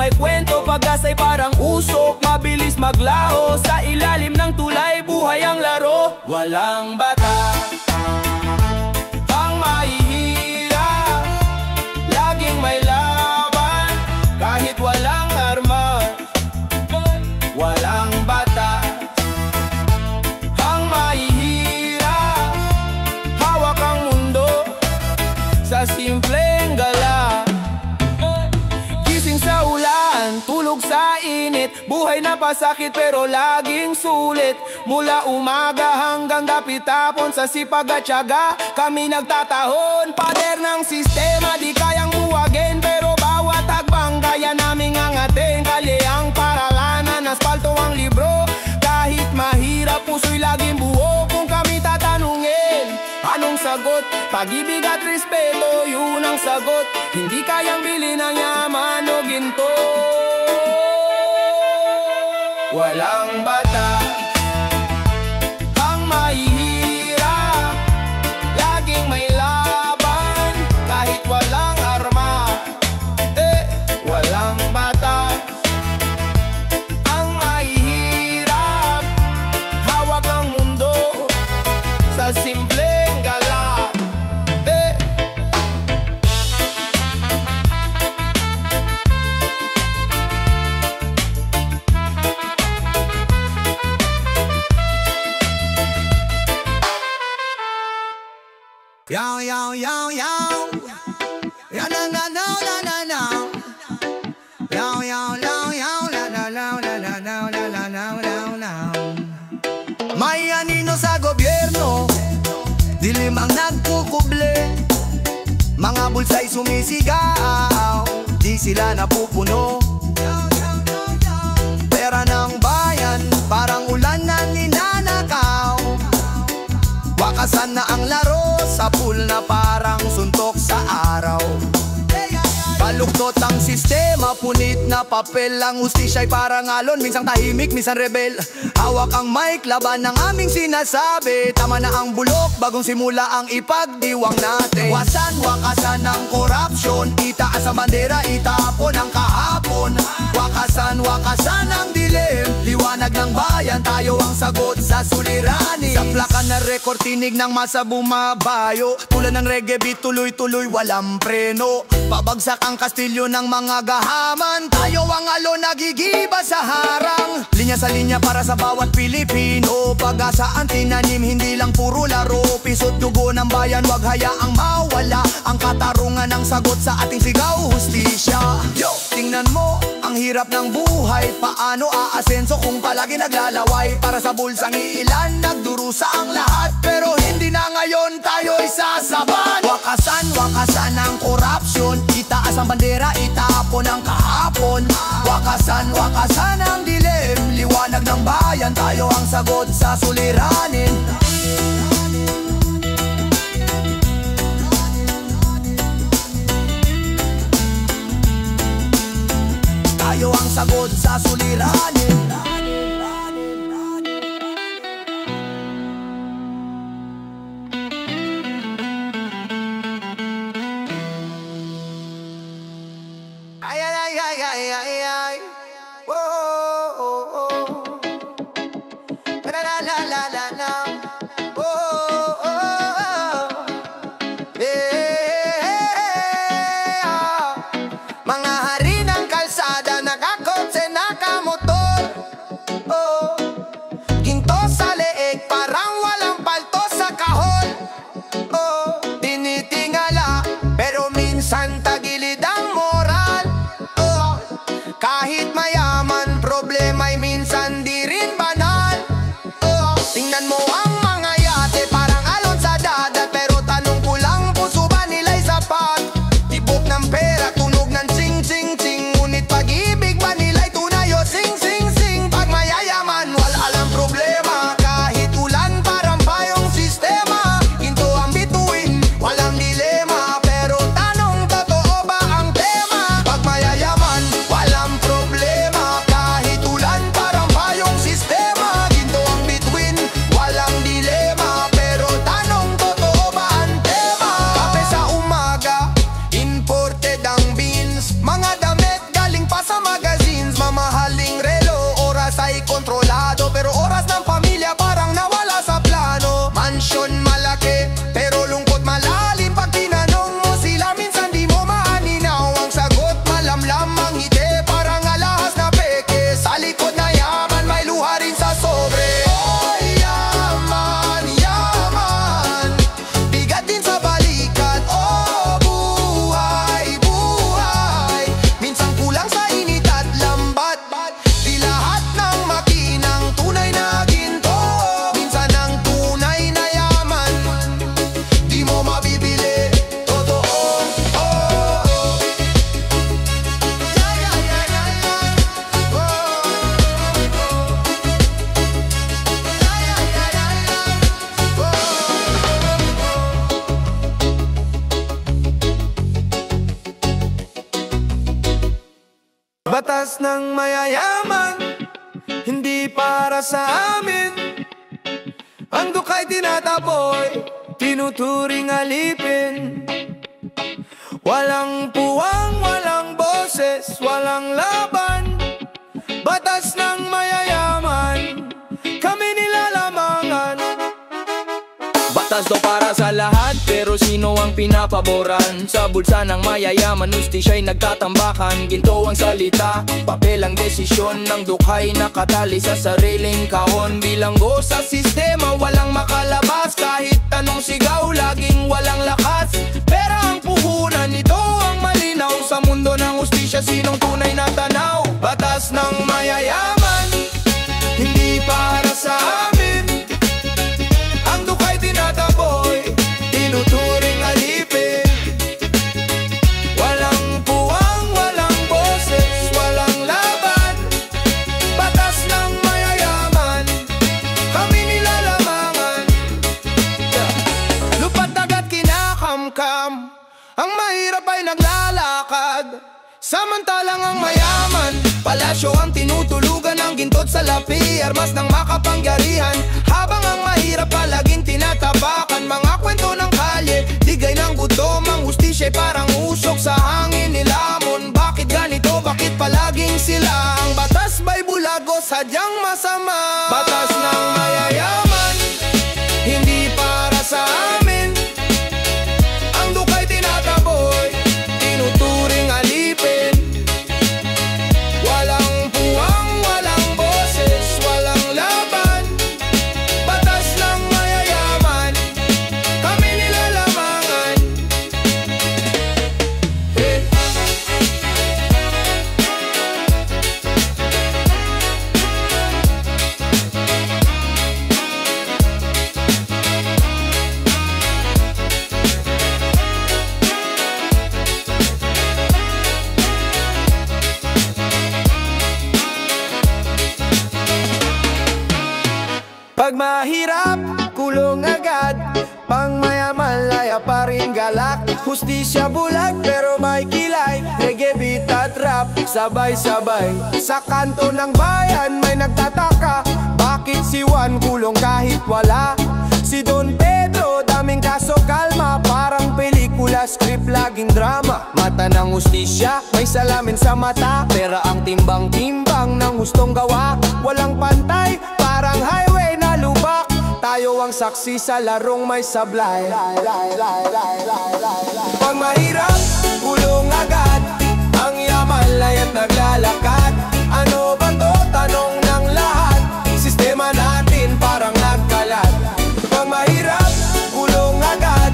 may kwento, pag-asa'y parang usok, mabilis maglaho, sa ilalim ng tulay buhay ang laro. Walang bata ang mahihirap, laging may laban kahit walang armas. Walang bata ang mahihirap, hawak ang mundo sa simpleng gala. Gising sa ulan, tulog sa init, buhay na pasakit pero laging sulit. Mula umaga hanggang dapit hapon, sa sipag at tiyaga kami nagtatahon. Pader ng sistema di kayang buwagin, pero bawat hagbang kaya naming angatin. Kalye ang paralanan, asfalto ang libro, kahit mahirap puso'y laging buo. Kung kami tatanungin, anong sagot? Pag-ibig at respeto, yun ang sagot. Hindi kayang bilhin ng yaman o ginto. Walang bata ang mahihirap, laging may laban kahit walang arma. Walang bata ang mahihirap, hawak ang mundo sa simpleng gala. Yo, yo, yo, yo. Yo, na, na, na, na, na, na. Yo, yo, yo, yo, la, la, la, la, la, la, la, la, la, la, la. May anino sa gobyerno, dilim ang nagkukuble. Mga bulsa'y sumisigaw, di sila napupuno. Pera ng bayan, parang ulan na ninanakaw. Wakasan na ang laro, sa pool na parang suntok sa araw. Baluktot ang sistema, punit na papel. Ang hustisya'y parang alon, minsang tahimik, minsan rebel. Hawak ang mic, laban ng aming sinasabi. Tama na ang bulok, bagong simula ang ipagdiwang natin. Wakasan ng korupsyon, itaas ang bandera, itapon ang kahapon. Wakasan ang dilim, liwanag ng bayan, tayo ang sagot sa suliranin. Sa plakan na record, tinig ng masa bumabayo. Tulad ng reggae beat, tuloy-tuloy, walang preno. Pabagsak ang kastilyo ng mga gahaman, tayo ang alon, nagigiba sa harang. Linya sa linya para sa bawat Pilipino, pag-asa ang tinanim, hindi lang puro laro. Piso't dugo ng bayan, wag hayaang mawala. Ang katarungan ng sagot sa ating sigaw, hustisya. Yo, tingnan mo, ang hirap ng buhay, paano aasenso kung palagi naglalaway? Para sa bulsang iilan, nagdurusa ang lahat, pero hindi na ngayon tayo'y sasaban. Wakasan ang korupsyon, itaas ang bandera, itapon ang kahapon. Wakasan ang dilim, liwanag ng bayan, tayo ang sagot sa suliranin. Tayo ang sagot sa suliranin. Ay. Whoa, oh, oh. La la la la la la. Oh, oh, oh. Mga hari ng kalsada, nakakotse, nakamotor. Batas ng mayayaman, hindi para sa amin. Ang dukay tinataboy, tinuturing alipin. Walang puwang, walang boses, walang laban. Batas ng mayayaman, kami nilalamangan. Batas daw para sa lahat, pero sino ang pinapaboran? Sa bulsa ng mayayaman, hustisya'y nagtatambakan. Ginto ang salita, papel ang desisyon ng dukhay nakatali sa sariling kahon. Bilanggo sa sistema, walang makalabas. Kahit anong sigaw, laging walang lakas. Pera ang puhunan, ito ang malinaw. Sa mundo ng hustisya, sinong tunay na tanaw? Batas ng mayayaman, hindi para sa amin. Ang dukay tinataboy, tinuturing alipin. Walang puwang, walang boses, walang laban. Batas ng mayayaman, kami nilalamangan. Lupa't dagat kinakamkam, ang mahirap ay naglalakad. Samantalang ang mayaman, palasyo ang tinutulugan ng gintot sa lapi, armas ng makapangyarihan. Habang ang mahirap palaging tinatapakan, mga kwento ng kalye, digay ng gutom. Ang hustisya'y parang usok sa hangin nilamon. Bakit ganito? Bakit palaging sila? Ang batas ba'y bulago, sadyang masama? Batas ng mayayaman, hindi para sa amin. Ang dukay tinataboy, tinuturing alipin. Walang puwang, walang boses, walang laban. Batas ng mayayaman, kami nilalamangan. Pag mahirap, kulong agad. Pang mayaman, laya pa rin galak. Hustisya bulag, pero may kilay. Reggae beat at rap, sabay-sabay. Sa kanto ng bayan, may nagtataka. Bakit si Juan kulong kahit wala? Si Don Pedro, daming kaso kalma. Parang pelikula, script, laging drama. Mata ng hustisya, may salamin sa mata. Pera ang timbang-timbang ng hustong gawa. Walang pantay, parang highway na lubak. Tayo ang saksi sa larong may sablay. Pag mahirap, kulong agad. Ang yaman laya't naglalakad. Ano ba to? Tanong ng lahat. Sistema natin parang nagkalat. Pag mahirap, kulong agad.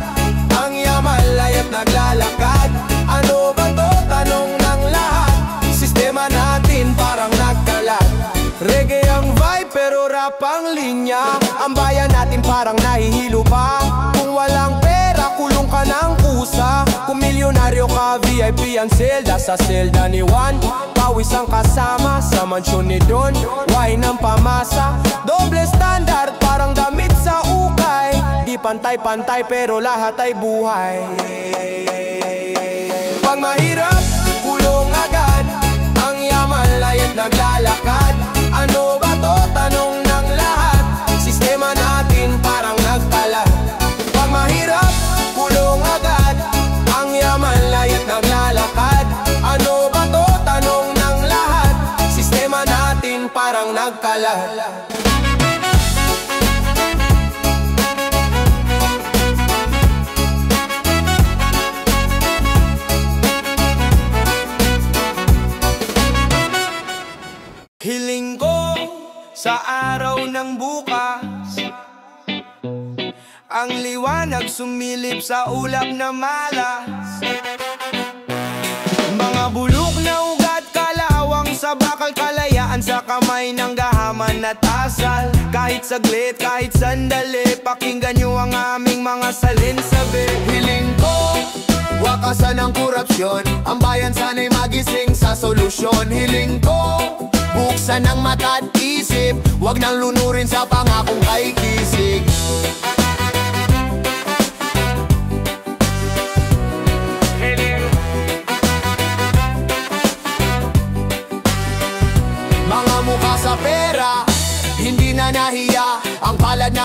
Ang yaman laya't naglalakad. Ano ba to? Tanong ng lahat. Sistema natin parang nagkalat. Reggae ang vibe pero rap ang linya. Ang bayan natin parang nahihilo pa. Kung walang pera, kulong ka ng kusa. Kung milyonaryo ka, VIP ang selda. Sa selda ni Juan, pawis ang kasama. Sa mansyon ni Don, wine ang pamasa. Doble standard, parang damit sa ukay. Di pantay-pantay pero lahat ay buhay. Pag mahirap, kulong agad. Ang yaman laya't naglalakad. Ano ba to? Tanong ng lahat. Sistema natin parang nagkalat. Pag mahirap, kulong agad. Ang yaman laya't naglalakad. Ano ba to? Tanong ng lahat. Sistema natin parang nagkalat. Hiling ko sa araw ng bukas, ang liwanag sumilip sa ulap na malas. Mga bulok na ugat, kalawang sa bakal, kalayaan sa kamay ng gahaman at asal. Kahit saglit, kahit sandali, pakinggan nyo ang aming mga salinsabi. Hiling ko, wakasan ang korupsyon, ang bayan sana'y magising sa solusyon. Hiling ko, buksan ang mata at isip, huwag nang lunurin sa pangakong kay kisig.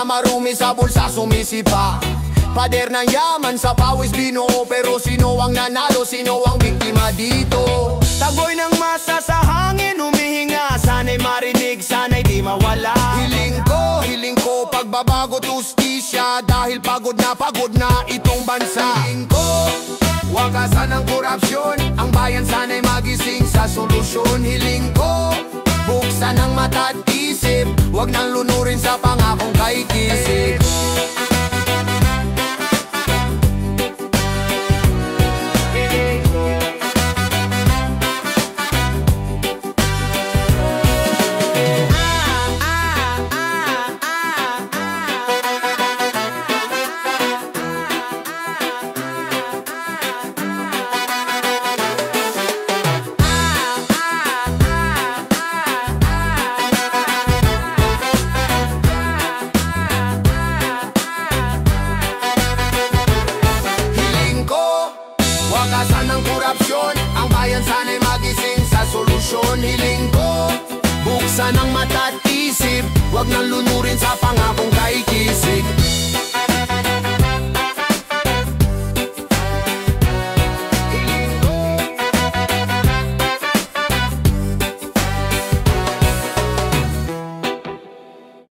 na marumi sa bulsa sumisipa. Pader ng yaman sa pawis binuo, pero sino ang nanalo, sino ang biktima dito? Tagoy ng masa sa hangin humihinga, sana'y marinig, sana'y di mawala. Hiling ko pagbabago tustisya, dahil pagod na itong bansa. Hiling ko wakasan ng korupsyon, ang bayan sana'y magising sa solusyon. Hiling ko buksan ang mata at isip, wag nang lunurin sa pangakong kay kisik. Wakasan ng korupsyon, ang bayan sana'y magising sa solusyon. Hiling ko buksan ang mata at isip, wag nang lunurin sa pangakong kay kisik.